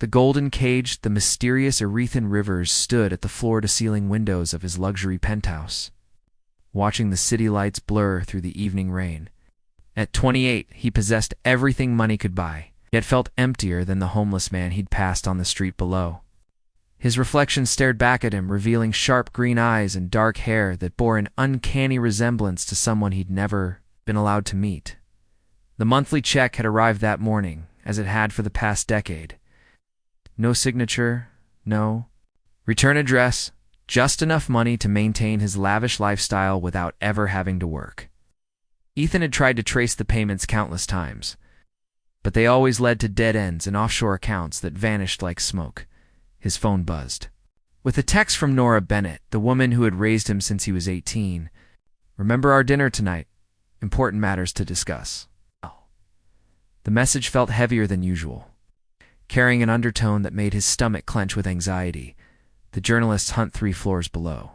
The golden caged, the mysterious Ethan Rivers stood at the floor-to-ceiling windows of his luxury penthouse, watching the city lights blur through the evening rain. At 28, he possessed everything money could buy, yet felt emptier than the homeless man he'd passed on the street below. His reflection stared back at him, revealing sharp green eyes and dark hair that bore an uncanny resemblance to someone he'd never been allowed to meet. The monthly check had arrived that morning, as it had for the past decade. No signature, no return address, just enough money to maintain his lavish lifestyle without ever having to work. Ethan had tried to trace the payments countless times, but they always led to dead ends and offshore accounts that vanished like smoke. His phone buzzed. With a text from Nora Bennett, the woman who had raised him since he was 18. "Remember our dinner tonight. Important matters to discuss." The message felt heavier than usual, carrying an undertone that made his stomach clench with anxiety. The journalist's hunt 3 floors below.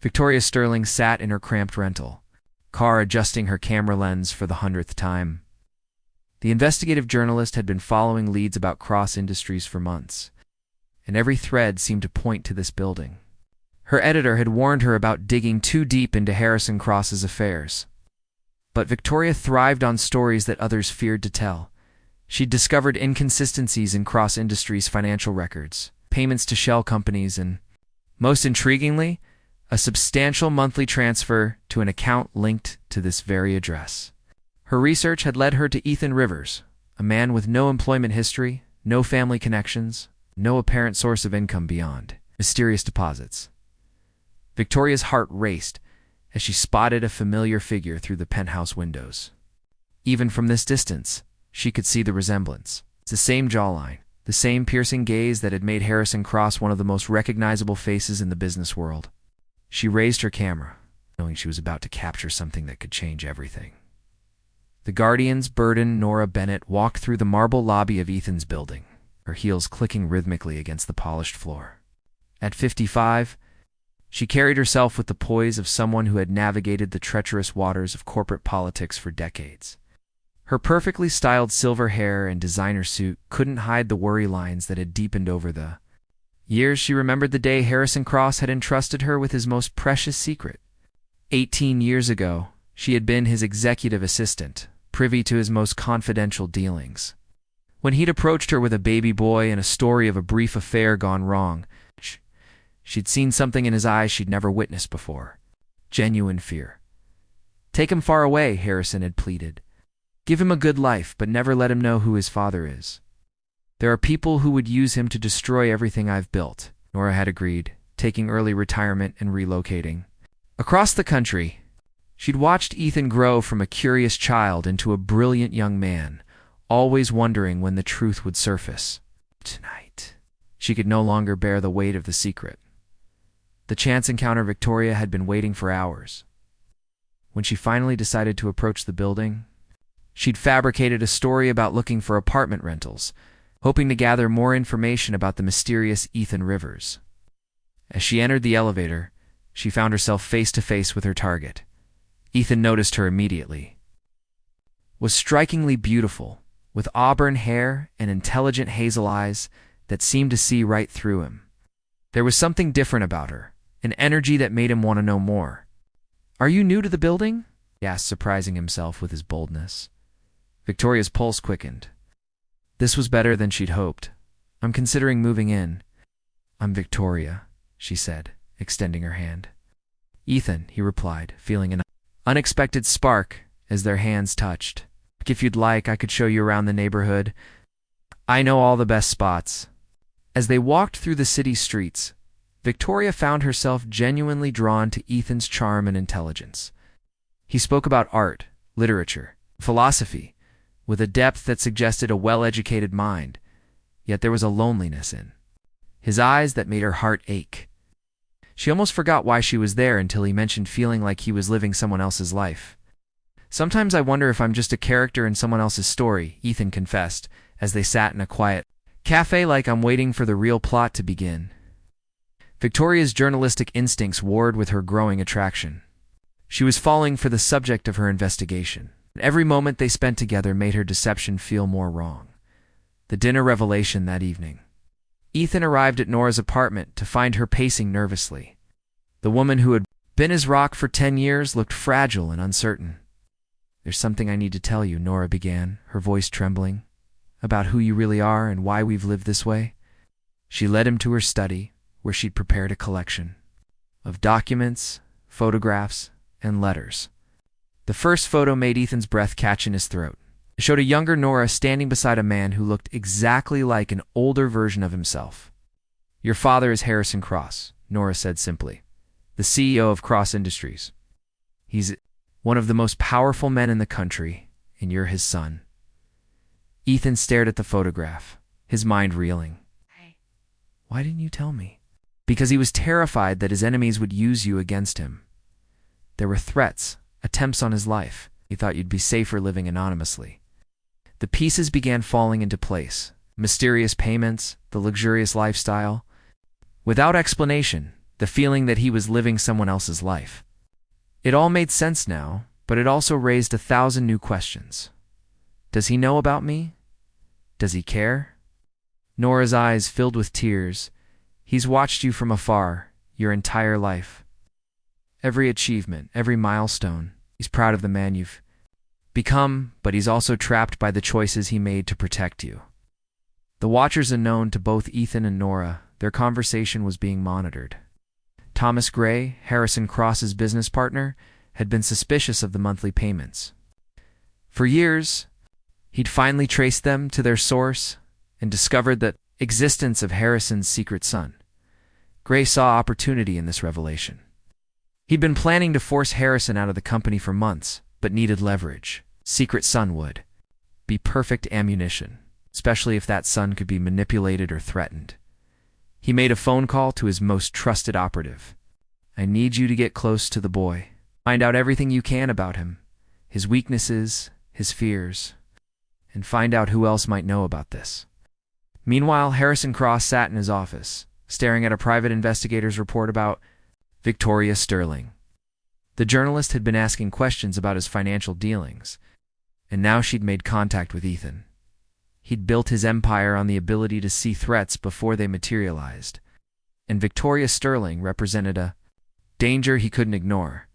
Victoria Sterling sat in her cramped rental car, adjusting her camera lens for the 100th time. The investigative journalist had been following leads about Cross Industries for months, and every thread seemed to point to this building. Her editor had warned her about digging too deep into Harrison Cross's affairs. But Victoria thrived on stories that others feared to tell. She'd discovered inconsistencies in Cross Industries' financial records, payments to shell companies, and, most intriguingly, a substantial monthly transfer to an account linked to this very address. Her research had led her to Ethan Rivers, a man with no employment history, no family connections, no apparent source of income beyond mysterious deposits. Victoria's heart raced as she spotted a familiar figure through the penthouse windows. Even from this distance, she could see the resemblance. It's the same jawline, the same piercing gaze that had made Harrison Cross one of the most recognizable faces in the business world. She raised her camera, knowing she was about to capture something that could change everything. The Guardian's burden, Nora Bennett, walked through the marble lobby of Ethan's building, her heels clicking rhythmically against the polished floor. At 55, she carried herself with the poise of someone who had navigated the treacherous waters of corporate politics for decades. Her perfectly styled silver hair and designer suit couldn't hide the worry lines that had deepened over the years. She remembered the day Harrison Cross had entrusted her with his most precious secret. 18 years ago, she had been his executive assistant, privy to his most confidential dealings. When he'd approached her with a baby boy and a story of a brief affair gone wrong, she'd seen something in his eyes she'd never witnessed before. Genuine fear. "Take him far away," Harrison had pleaded. "Give him a good life, but never let him know who his father is. There are people who would use him to destroy everything I've built," Nora had agreed, taking early retirement and relocating. Across the country, she'd watched Ethan grow from a curious child into a brilliant young man, always wondering when the truth would surface. Tonight, she could no longer bear the weight of the secret. The chance encounter Victoria had been waiting for hours. When she finally decided to approach the building, she'd fabricated a story about looking for apartment rentals, hoping to gather more information about the mysterious Ethan Rivers. As she entered the elevator, she found herself face to face with her target. Ethan noticed her immediately. Was strikingly beautiful, with auburn hair and intelligent hazel eyes that seemed to see right through him. There was something different about her, an energy that made him want to know more. "Are you new to the building?" he asked, surprising himself with his boldness. Victoria's pulse quickened. This was better than she'd hoped. "I'm considering moving in." "I'm Victoria," she said, extending her hand. "Ethan," he replied, feeling an unexpected spark as their hands touched. "If you'd like, I could show you around the neighborhood. I know all the best spots." As they walked through the city streets, Victoria found herself genuinely drawn to Ethan's charm and intelligence. He spoke about art, literature, philosophy, with a depth that suggested a well-educated mind, yet there was a loneliness in his eyes that made her heart ache. She almost forgot why she was there until he mentioned feeling like he was living someone else's life. "Sometimes I wonder if I'm just a character in someone else's story," Ethan confessed, as they sat in a quiet cafe like I'm waiting for the real plot to begin. Victoria's journalistic instincts warred with her growing attraction. She was falling for the subject of her investigation. Every moment they spent together made her deception feel more wrong. The dinner revelation that evening, Ethan arrived at Nora's apartment to find her pacing nervously. The woman who had been his rock for 10 years looked fragile and uncertain. "There's something I need to tell you," Nora began, her voice trembling, "about who you really are and why we've lived this way." She led him to her study, where she'd prepared a collection of documents, photographs, and letters. The first photo made Ethan's breath catch in his throat. It showed a younger Nora standing beside a man who looked exactly like an older version of himself. "Your father is Harrison Cross," Nora said simply, "the CEO of Cross Industries. He's one of the most powerful men in the country, and you're his son." Ethan stared at the photograph, his mind reeling. "Why didn't you tell me?" "Because he was terrified that his enemies would use you against him. There were threats, attempts on his life. He thought you'd be safer living anonymously." The pieces began falling into place. Mysterious payments, the luxurious lifestyle. Without explanation, the feeling that he was living someone else's life. It all made sense now, but it also raised 1,000 new questions. Does he know about me? Does he care? Nora's eyes filled with tears. "He's watched you from afar, your entire life. Every achievement, every milestone. He's proud of the man you've become, but he's also trapped by the choices he made to protect you." The watchers unknown to both Ethan and Nora, their conversation was being monitored. Thomas Gray, Harrison Cross's business partner, had been suspicious of the monthly payments. For years, he'd finally traced them to their source and discovered the existence of Harrison's secret son. Gray saw opportunity in this revelation. He'd been planning to force Harrison out of the company for months, but needed leverage. Secret son would be perfect ammunition, especially if that son could be manipulated or threatened. He made a phone call to his most trusted operative. "I need you to get close to the boy. Find out everything you can about him, his weaknesses, his fears, and find out who else might know about this." Meanwhile, Harrison Cross sat in his office, staring at a private investigator's report about Victoria Sterling. The journalist had been asking questions about his financial dealings, and now she'd made contact with Ethan. He'd built his empire on the ability to see threats before they materialized, and Victoria Sterling represented a danger he couldn't ignore.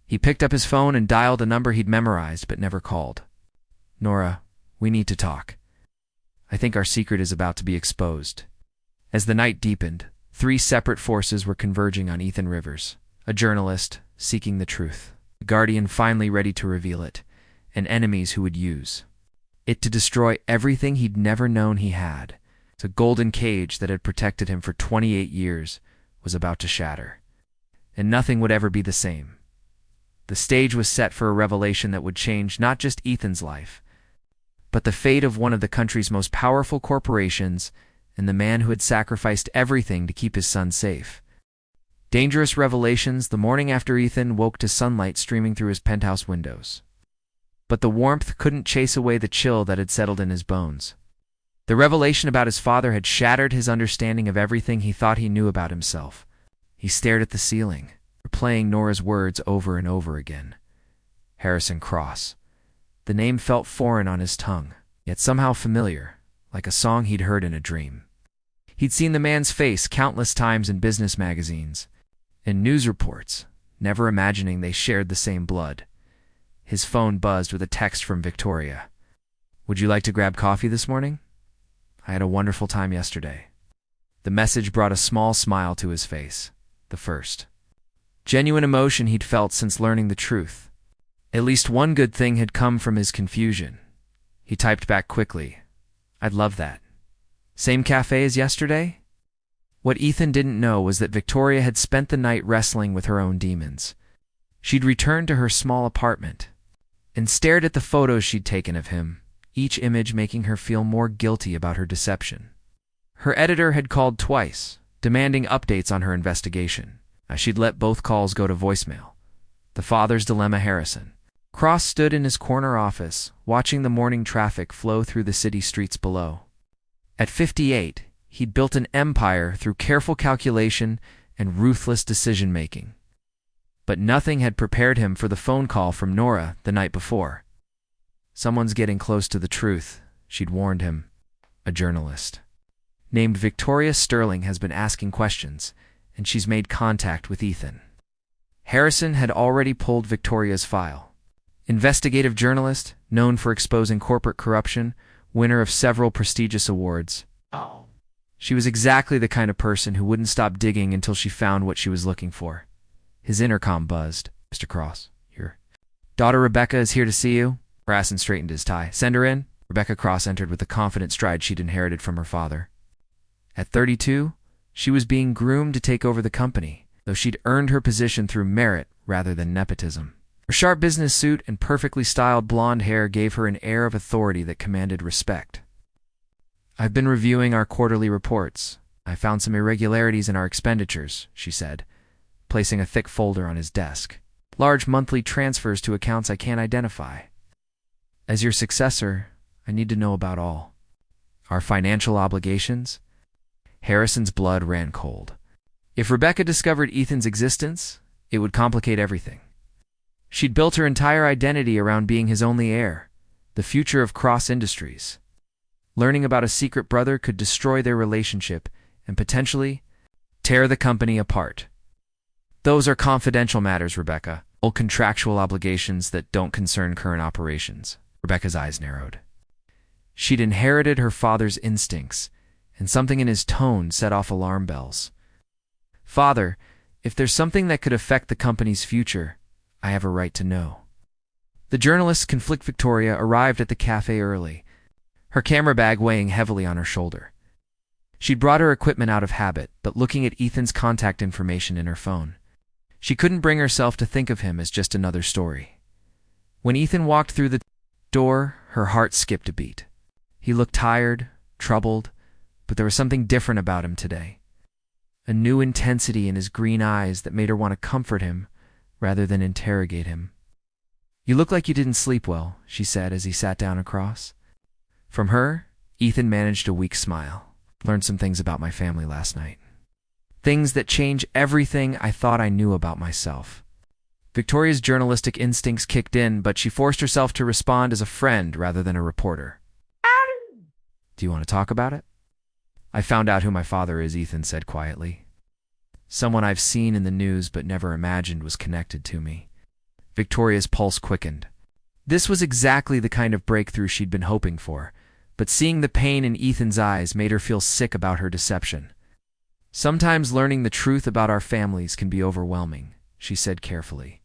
He picked up his phone and dialed a number he'd memorized but never called. "Nora, we need to talk. I think our secret is about to be exposed." As the night deepened, 3 separate forces were converging on Ethan Rivers: a journalist seeking the truth, a guardian finally ready to reveal it, and enemies who would use it to destroy everything he'd never known he had. The golden cage that had protected him for 28 years was about to shatter, and nothing would ever be the same. The stage was set for a revelation that would change not just Ethan's life, but the fate of one of the country's most powerful corporations and the man who had sacrificed everything to keep his son safe. Dangerous revelations the morning after Ethan woke to sunlight streaming through his penthouse windows. But the warmth couldn't chase away the chill that had settled in his bones. The revelation about his father had shattered his understanding of everything he thought he knew about himself. He stared at the ceiling, replaying Nora's words over and over again. Harrison Cross. The name felt foreign on his tongue, yet somehow familiar, like a song he'd heard in a dream. He'd seen the man's face countless times in business magazines and news reports, never imagining they shared the same blood. His phone buzzed with a text from Victoria. "Would you like to grab coffee this morning? I had a wonderful time yesterday." The message brought a small smile to his face, the first genuine emotion he'd felt since learning the truth. At least one good thing had come from his confusion. He typed back quickly, "I'd love that. Same cafe as yesterday?" What Ethan didn't know was that Victoria had spent the night wrestling with her own demons. She'd returned to her small apartment and stared at the photos she'd taken of him, each image making her feel more guilty about her deception. Her editor had called twice, demanding updates on her investigation. She'd let both calls go to voicemail. The father's dilemma. Harrison Cross stood in his corner office, watching the morning traffic flow through the city streets below. At 58, he'd built an empire through careful calculation and ruthless decision-making. But nothing had prepared him for the phone call from Nora the night before. "Someone's getting close to the truth," she'd warned him. A journalist. named Victoria Sterling has been asking questions, and she's made contact with Ethan. Harrison had already pulled Victoria's file. Investigative journalist, known for exposing corporate corruption, winner of several prestigious awards. She was exactly the kind of person who wouldn't stop digging until she found what she was looking for. His intercom buzzed. "Mr. Cross, your daughter Rebecca is here to see you." Harrison straightened his tie. "Send her in." Rebecca Cross entered with the confident stride she'd inherited from her father. At 32, she was being groomed to take over the company, though she'd earned her position through merit rather than nepotism. Her sharp business suit and perfectly styled blonde hair gave her an air of authority that commanded respect. "I've been reviewing our quarterly reports. I found some irregularities in our expenditures," she said, placing a thick folder on his desk. "Large monthly transfers to accounts I can't identify. As your successor, I need to know about all. Our financial obligations?" Harrison's blood ran cold. If Rebecca discovered Ethan's existence, it would complicate everything. She'd built her entire identity around being his only heir, the future of Cross Industries. Learning about a secret brother could destroy their relationship and potentially tear the company apart. "Those are confidential matters, Rebecca. Old contractual obligations that don't concern current operations." Rebecca's eyes narrowed. She'd inherited her father's instincts, and something in his tone set off alarm bells. "Father, if there's something that could affect the company's future, I have a right to know." The journalist's conflict Victoria arrived at the cafe early, her camera bag weighing heavily on her shoulder. She'd brought her equipment out of habit, but looking at Ethan's contact information in her phone, she couldn't bring herself to think of him as just another story. When Ethan walked through the door, her heart skipped a beat. He looked tired, troubled, but there was something different about him today. A new intensity in his green eyes that made her want to comfort him rather than interrogate him. "You look like you didn't sleep well," she said as he sat down across. From her, Ethan managed a weak smile. "Learned some things about my family last night. Things that change everything I thought I knew about myself." Victoria's journalistic instincts kicked in, but she forced herself to respond as a friend rather than a reporter. "Do you want to talk about it?" "I found out who my father is," Ethan said quietly. "Someone I've seen in the news but never imagined was connected to me." Victoria's pulse quickened. This was exactly the kind of breakthrough she'd been hoping for, but seeing the pain in Ethan's eyes made her feel sick about her deception. "Sometimes learning the truth about our families can be overwhelming," she said carefully.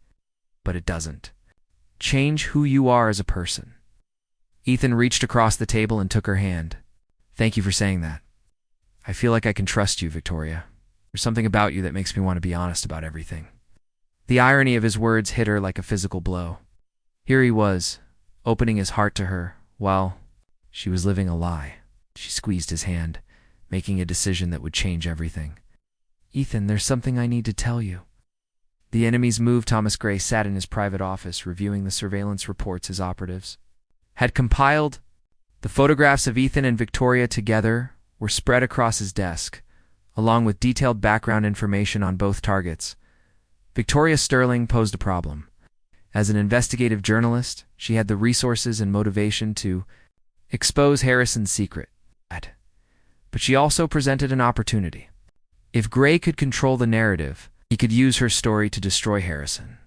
"But it doesn't change who you are as a person." Ethan reached across the table and took her hand. "Thank you for saying that. I feel like I can trust you, Victoria. There's something about you that makes me want to be honest about everything." The irony of his words hit her like a physical blow. Here he was, opening his heart to her, while she was living a lie. She squeezed his hand, making a decision that would change everything. "Ethan, there's something I need to tell you." The enemy's move. Thomas Gray sat in his private office reviewing the surveillance reports his operatives had compiled. The photographs of Ethan and Victoria together were spread across his desk, along with detailed background information on both targets. Victoria Sterling posed a problem. As an investigative journalist, she had the resources and motivation to expose Harrison's secret. But she also presented an opportunity. If Gray could control the narrative, he could use her story to destroy Harrison.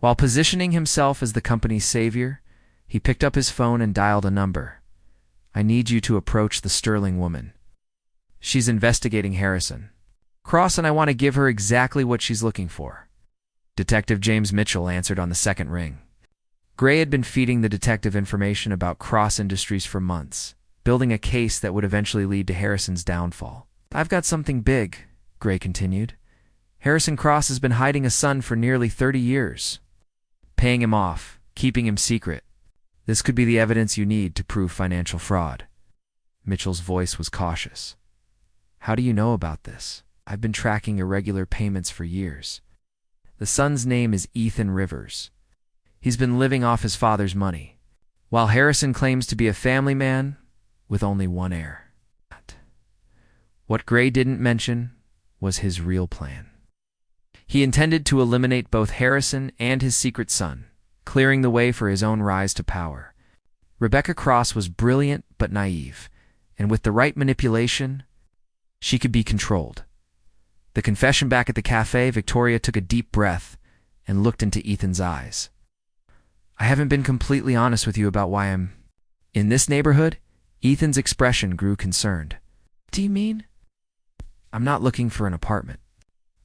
While positioning himself as the company's savior, he picked up his phone and dialed a number. "I need you to approach the Sterling woman. She's investigating Harrison Cross, and I want to give her exactly what she's looking for." Detective James Mitchell answered on the second ring. Gray had been feeding the detective information about Cross Industries for months, building a case that would eventually lead to Harrison's downfall. "I've got something big," Gray continued. "Harrison Cross has been hiding a son for nearly 30 years. Paying him off, keeping him secret. This could be the evidence you need to prove financial fraud." Mitchell's voice was cautious. "How do you know about this?" "I've been tracking irregular payments for years. The son's name is Ethan Rivers. He's been living off his father's money, while Harrison claims to be a family man with only one heir." What Gray didn't mention was his real plan. He intended to eliminate both Harrison and his secret son, clearing the way for his own rise to power. Rebecca Cross was brilliant but naive, and with the right manipulation, She could be controlled. The confession back at the cafe, Victoria took a deep breath and looked into Ethan's eyes. I haven't been completely honest with you about why I'm in this neighborhood. Ethan's expression grew concerned. What do you mean? I'm not looking for an apartment.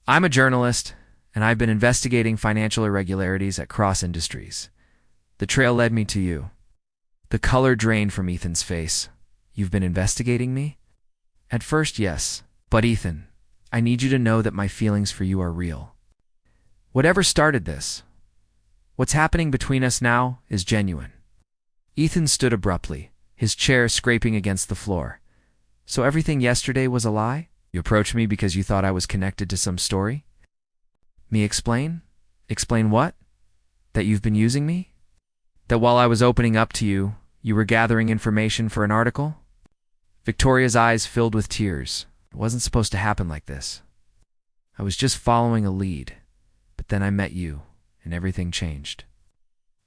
I'm a journalist, and I've been investigating financial irregularities at Cross Industries. The trail led me to you. The color drained from Ethan's face. You've been investigating me? At first, yes. But Ethan, I need you to know that my feelings for you are real. Whatever started this, what's happening between us now is genuine. Ethan stood abruptly, his chair scraping against the floor. So everything yesterday was a lie? You approached me because you thought I was connected to some story? Me explain? Explain what? That you've been using me? That while I was opening up to you, you were gathering information for an article? Victoria's eyes filled with tears. It wasn't supposed to happen like this. I was just following a lead. But then I met you, and everything changed.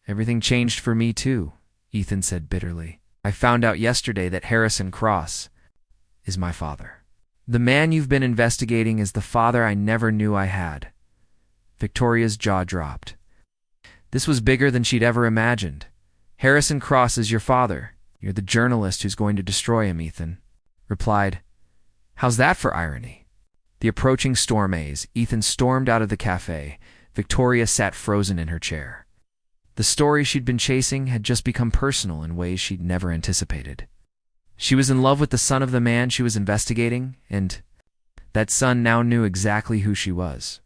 Everything changed for me too, Ethan said bitterly. I found out yesterday that Harrison Cross is my father. The man you've been investigating is the father I never knew I had. Victoria's jaw dropped. This was bigger than she'd ever imagined. Harrison Cross is your father. You're the journalist who's going to destroy him, Ethan replied. How's that for irony? The approaching storm as Ethan stormed out of the cafe, Victoria sat frozen in her chair. The story she'd been chasing had just become personal in ways she'd never anticipated. She was in love with the son of the man she was investigating, and that son now knew exactly who she was.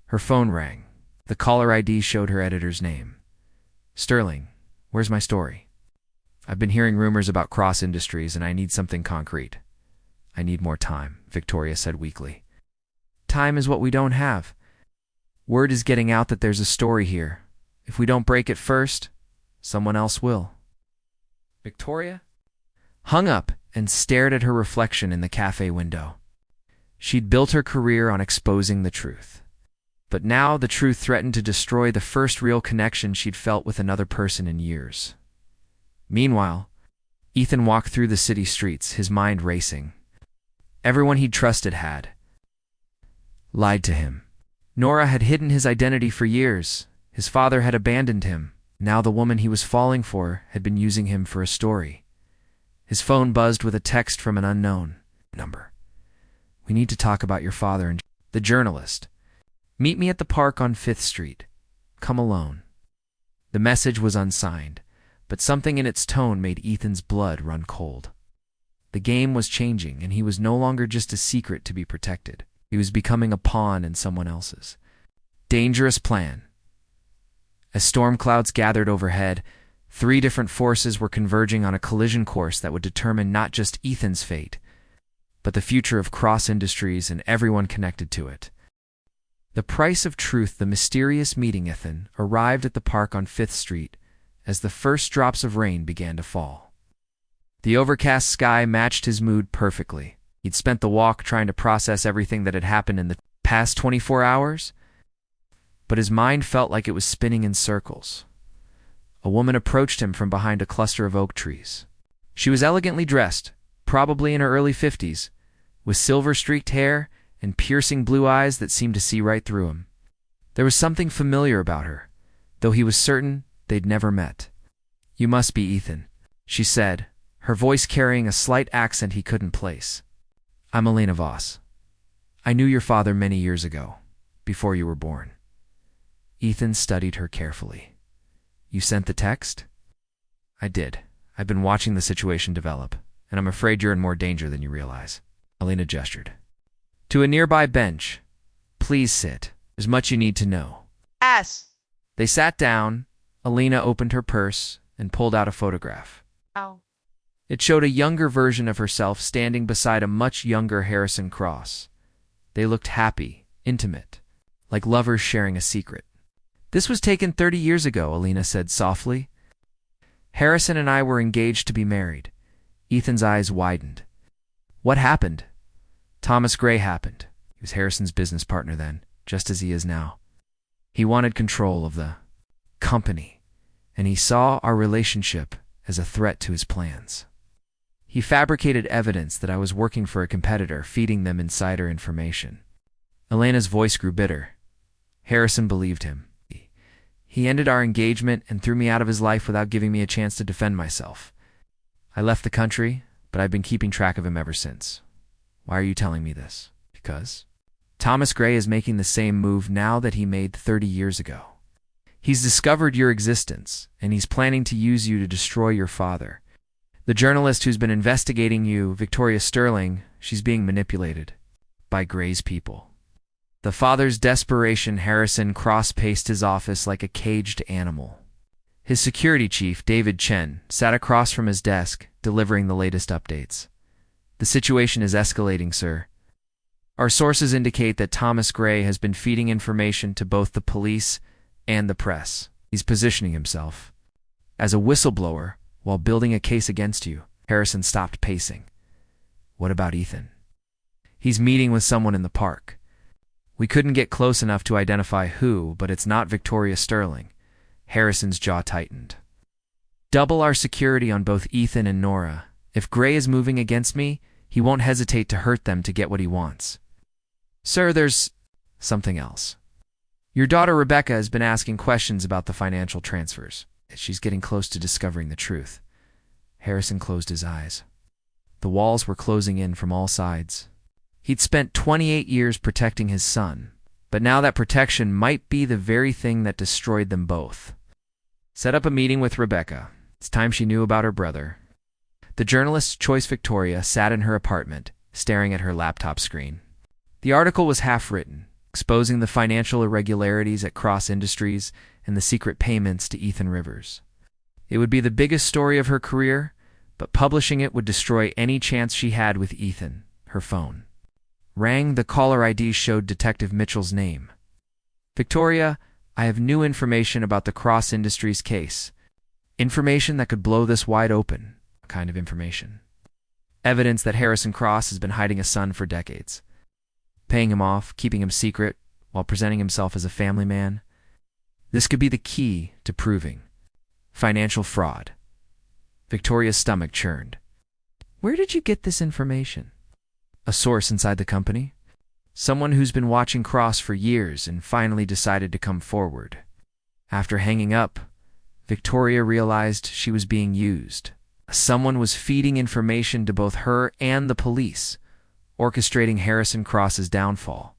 Her phone rang. The caller ID showed her editor's name. Sterling, where's my story? I've been hearing rumors about Cross Industries, and I need something concrete. I need more time, Victoria said weakly. Time is what we don't have. Word is getting out that there's a story here. If we don't break it first, someone else will. Victoria hung up and stared at her reflection in the cafe window. She'd built her career on exposing the truth. But now the truth threatened to destroy the first real connection she'd felt with another person in years. Meanwhile, Ethan walked through the city streets, his mind racing. Everyone he'd trusted had lied to him. Nora had hidden his identity for years. His father had abandoned him. Now the woman he was falling for had been using him for a story. His phone buzzed with a text from an unknown number. We need to talk about your father and the journalist. Meet me at the park on 5th Street. Come alone. The message was unsigned, but something in its tone made Ethan's blood run cold. The game was changing, and he was no longer just a secret to be protected. He was becoming a pawn in someone else's dangerous plan. As storm clouds gathered overhead, 3 different forces were converging on a collision course that would determine not just Ethan's fate, but the future of Cross Industries and everyone connected to it. The price of truth, the mysterious meeting. Ethan arrived at the park on 5th Street as the first drops of rain began to fall. The overcast sky matched his mood perfectly. He'd spent the walk trying to process everything that had happened in the past 24 hours, but his mind felt like it was spinning in circles. A woman approached him from behind a cluster of oak trees. She was elegantly dressed, probably in her early 50s, with silver-streaked hair and piercing blue eyes that seemed to see right through him. There was something familiar about her, though he was certain they'd never met. You must be Ethan, she said, her voice carrying a slight accent he couldn't place. I'm Elena Voss. I knew your father many years ago, before you were born. Ethan studied her carefully. You sent the text? I did. I've been watching the situation develop, and I'm afraid you're in more danger than you realize. Elena gestured to a nearby bench. Please sit. There's much you need to know. S. They sat down. Elena opened her purse and pulled out a photograph. Oh. It showed a younger version of herself standing beside a much younger Harrison Cross. They looked happy, intimate, like lovers sharing a secret. This was taken 30 years ago, Elena said softly. Harrison and I were engaged to be married. Ethan's eyes widened. What happened? Thomas Gray happened. He was Harrison's business partner then, just as he is now. He wanted control of the company, and he saw our relationship as a threat to his plans. He fabricated evidence that I was working for a competitor, feeding them insider information. Elena's voice grew bitter. Harrison believed him. He ended our engagement and threw me out of his life without giving me a chance to defend myself. I left the country, but I've been keeping track of him ever since. Why are you telling me this? Because Thomas Gray is making the same move now that he made 30 years ago. He's discovered your existence, and he's planning to use you to destroy your father. The journalist who's been investigating you, Victoria Sterling, she's being manipulated by Gray's people. The father's desperation, Harrison cross-paced his office like a caged animal. His security chief, David Chen, sat across from his desk, delivering the latest updates. The situation is escalating, sir. Our sources indicate that Thomas Gray has been feeding information to both the police and the press. He's positioning himself as a whistleblower while building a case against you. Harrison stopped pacing. What about Ethan? He's meeting with someone in the park. We couldn't get close enough to identify who, but it's not Victoria Sterling. Harrison's jaw tightened. Double our security on both Ethan and Nora. If Gray is moving against me, he won't hesitate to hurt them to get what he wants. Sir, there's something else. Your daughter Rebecca has been asking questions about the financial transfers. She's getting close to discovering the truth. Harrison closed his eyes. The walls were closing in from all sides. He'd spent 28 years protecting his son, but now that protection might be the very thing that destroyed them both. Set up a meeting with Rebecca. It's time she knew about her brother. The journalist's choice, Victoria, sat in her apartment, staring at her laptop screen. The article was half-written, exposing the financial irregularities at Cross Industries and the secret payments to Ethan Rivers. It would be the biggest story of her career, but publishing it would destroy any chance she had with Ethan. Her phone rang. The caller ID showed Detective Mitchell's name. Victoria, I have new information about the Cross Industries case. Information that could blow this wide open. What kind of information? Evidence that Harrison Cross has been hiding a son for decades. Paying him off, keeping him secret, while presenting himself as a family man. This could be the key to proving financial fraud. Victoria's stomach churned. Where did you get this information? A source inside the company? Someone who's been watching Cross for years and finally decided to come forward. After hanging up, Victoria realized she was being used. Someone was feeding information to both her and the police, orchestrating Harrison Cross's downfall.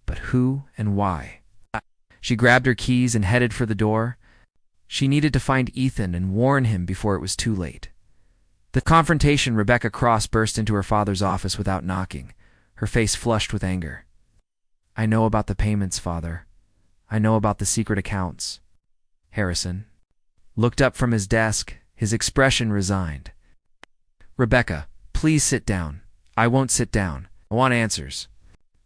But who and why? She grabbed her keys and headed for the door. She needed to find Ethan and warn him before it was too late. The confrontation. Rebecca Cross burst into her father's office without knocking, her face flushed with anger. I know about the payments, Father. I know about the secret accounts. Harrison looked up from his desk, his expression resigned. Rebecca, please sit down. I won't sit down. I want answers.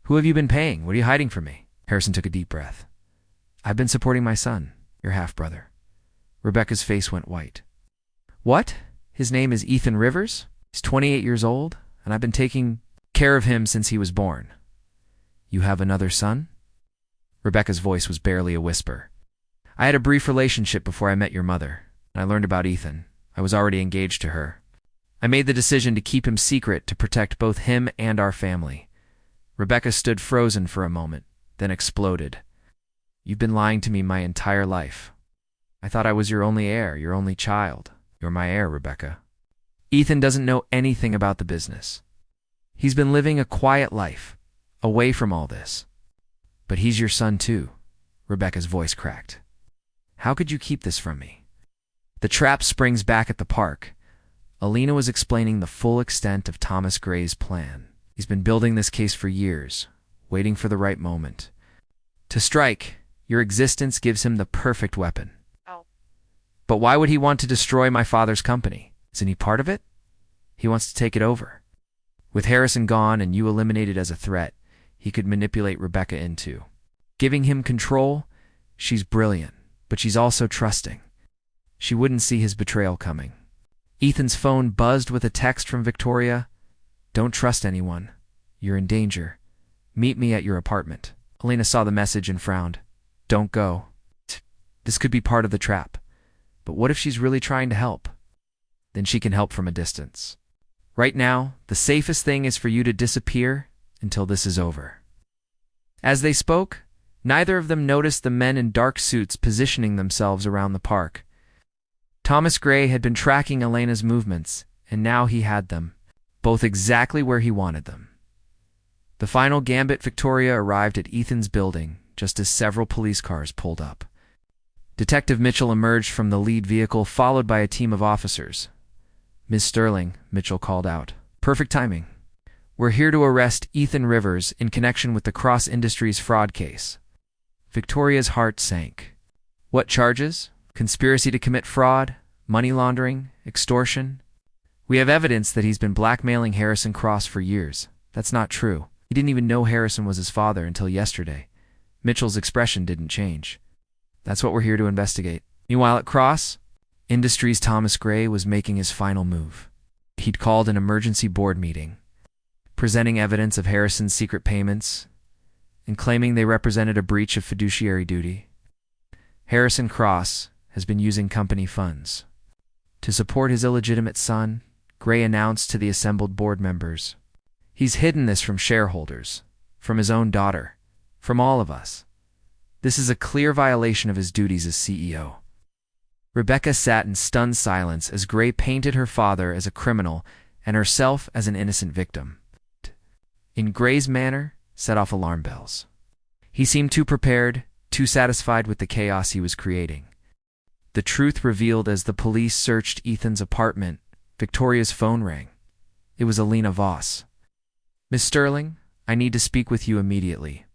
Who have you been paying? What are you hiding from me? Harrison took a deep breath. I've been supporting my son, your half-brother. Rebecca's face went white. What? His name is Ethan Rivers? He's 28 years old, and I've been taking care of him since he was born. You have another son? Rebecca's voice was barely a whisper. I had a brief relationship before I met your mother, and I learned about Ethan. I was already engaged to her. I made the decision to keep him secret to protect both him and our family. Rebecca stood frozen for a moment, then exploded. You've been lying to me my entire life. I thought I was your only heir, your only child. You're my heir, Rebecca. Ethan doesn't know anything about the business. He's been living a quiet life, away from all this. But he's your son too. Rebecca's voice cracked. How could you keep this from me? The trap springs back at the park. Alina was explaining the full extent of Thomas Gray's plan. He's been building this case for years, waiting for the right moment. To strike, your existence gives him the perfect weapon. But why would he want to destroy my father's company? Isn't he part of it? He wants to take it over. With Harrison gone and you eliminated as a threat, he could manipulate Rebecca into giving him control. She's brilliant, but she's also trusting. She wouldn't see his betrayal coming. Ethan's phone buzzed with a text from Victoria. Don't trust anyone. You're in danger. Meet me at your apartment. Alina saw the message and frowned. Don't go. This could be part of the trap. But what if she's really trying to help? Then she can help from a distance. Right now, the safest thing is for you to disappear until this is over." As they spoke, neither of them noticed the men in dark suits positioning themselves around the park. Thomas Gray had been tracking Elena's movements, and now he had them, both exactly where he wanted them. The final Gambit Victoria arrived at Ethan's building just as several police cars pulled up. Detective Mitchell emerged from the lead vehicle, followed by a team of officers. "Ms. Sterling," Mitchell called out. "Perfect timing. We're here to arrest Ethan Rivers in connection with the Cross Industries fraud case." Victoria's heart sank. "What charges? Conspiracy to commit fraud? Money laundering? Extortion?" "We have evidence that he's been blackmailing Harrison Cross for years." "That's not true. He didn't even know Harrison was his father until yesterday." Mitchell's expression didn't change. "That's what we're here to investigate." Meanwhile, at Cross Industries, Thomas Gray was making his final move. He'd called an emergency board meeting, presenting evidence of Harrison's secret payments and claiming they represented a breach of fiduciary duty. Harrison Cross has been using company funds to support his illegitimate son, Gray announced to the assembled board members. "He's hidden this from shareholders, from his own daughter, from all of us. This is a clear violation of his duties as CEO." Rebecca sat in stunned silence as Gray painted her father as a criminal and herself as an innocent victim. In Gray's manner, set off alarm bells. He seemed too prepared, too satisfied with the chaos he was creating. The truth revealed as the police searched Ethan's apartment. Victoria's phone rang. It was Elena Voss. "Miss Sterling, I need to speak with you immediately.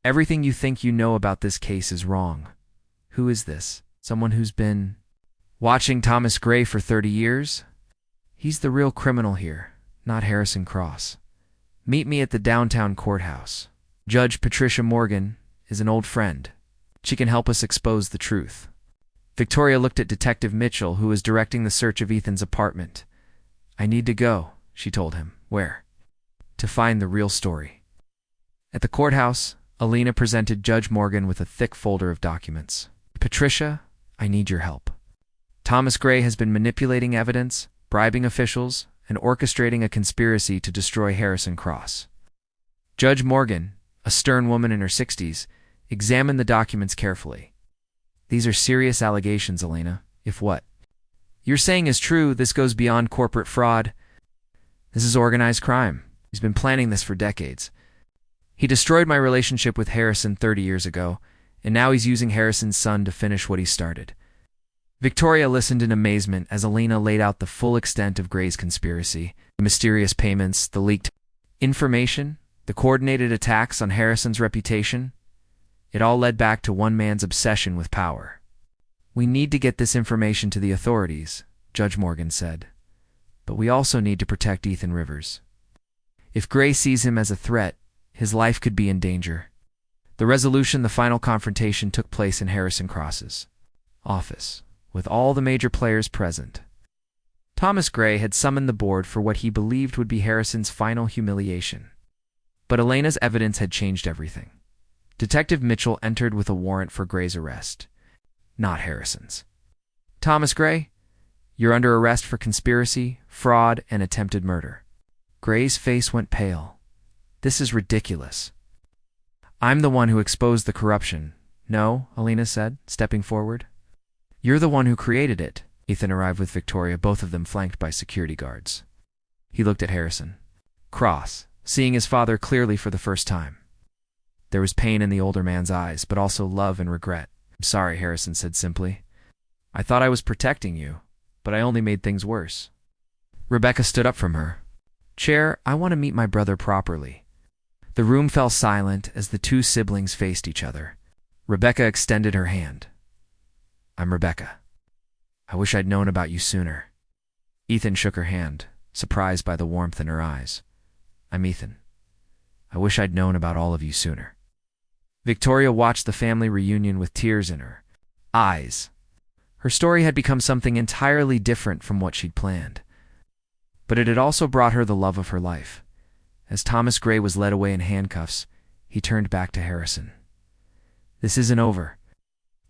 Everything you think you know about this case is wrong." "Who is this? Someone who's been watching Thomas Gray for 30 years? He's the real criminal here, not Harrison Cross. Meet me at the downtown courthouse. Judge Patricia Morgan is an old friend. She can help us expose the truth." Victoria looked at Detective Mitchell, who was directing the search of Ethan's apartment. "I need to go," she told him. "Where?" "To find the real story." At the courthouse, Elena presented Judge Morgan with a thick folder of documents. "Patricia, I need your help. Thomas Gray has been manipulating evidence, bribing officials, and orchestrating a conspiracy to destroy Harrison Cross." Judge Morgan, a stern woman in her 60s, examined the documents carefully. "These are serious allegations, Elena. If what you're saying is true, this goes beyond corporate fraud. This is organized crime. He's been planning this for decades. He destroyed my relationship with Harrison 30 years ago, and now he's using Harrison's son to finish what he started." Victoria listened in amazement as Elena laid out the full extent of Gray's conspiracy: the mysterious payments, the leaked information, the coordinated attacks on Harrison's reputation. It all led back to one man's obsession with power. "We need to get this information to the authorities," Judge Morgan said. "But we also need to protect Ethan Rivers. If Gray sees him as a threat, his life could be in danger." The final confrontation took place in Harrison Cross's office, with all the major players present. Thomas Gray had summoned the board for what he believed would be Harrison's final humiliation. But Elena's evidence had changed everything. Detective Mitchell entered with a warrant for Gray's arrest, not Harrison's. "Thomas Gray, you're under arrest for conspiracy, fraud, and attempted murder." Gray's face went pale. "This is ridiculous. I'm the one who exposed the corruption." "No," Elena said, stepping forward. "You're the one who created it." Ethan arrived with Victoria, both of them flanked by security guards. He looked at Harrison Cross, seeing his father clearly for the first time. There was pain in the older man's eyes, but also love and regret. "I'm sorry," Harrison said simply. "I thought I was protecting you, but I only made things worse." Rebecca stood up from her chair. "I want to meet my brother properly." The room fell silent as the two siblings faced each other. Rebecca extended her hand. "I'm Rebecca. I wish I'd known about you sooner." Ethan shook her hand, surprised by the warmth in her eyes. "I'm Ethan. I wish I'd known about all of you sooner." Victoria watched the family reunion with tears in her eyes. Her story had become something entirely different from what she'd planned. But it had also brought her the love of her life. As Thomas Gray was led away in handcuffs, he turned back to Harrison. "This isn't over."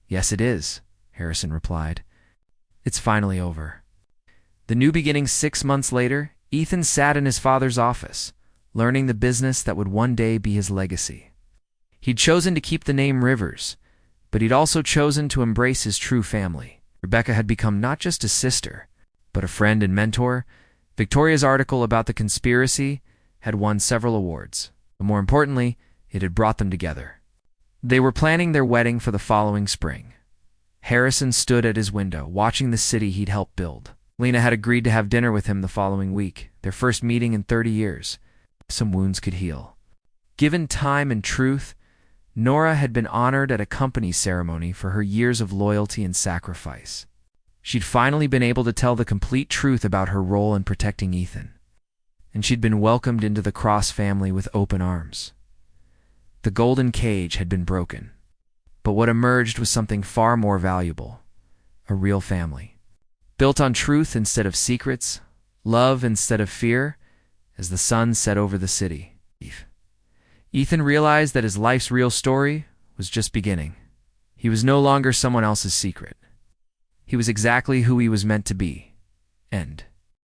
"Yes, it is," Harrison replied. "It's finally over." The new beginning 6 months later, Ethan sat in his father's office, learning the business that would one day be his legacy. He'd chosen to keep the name Rivers, but he'd also chosen to embrace his true family. Rebecca had become not just a sister, but a friend and mentor. Victoria's article about the conspiracy had won several awards, but more importantly, it had brought them together. They were planning their wedding for the following spring. Harrison stood at his window, watching the city he'd helped build. Lena had agreed to have dinner with him the following week, their first meeting in 30 years. Some wounds could heal. Given time and truth, Nora had been honored at a company ceremony for her years of loyalty and sacrifice. She'd finally been able to tell the complete truth about her role in protecting Ethan, and she'd been welcomed into the Cross family with open arms. The golden cage had been broken, but what emerged was something far more valuable: a real family, built on truth instead of secrets, love instead of fear. As the sun set over the city, Ethan realized that his life's real story was just beginning. He was no longer someone else's secret. He was exactly who he was meant to be. End.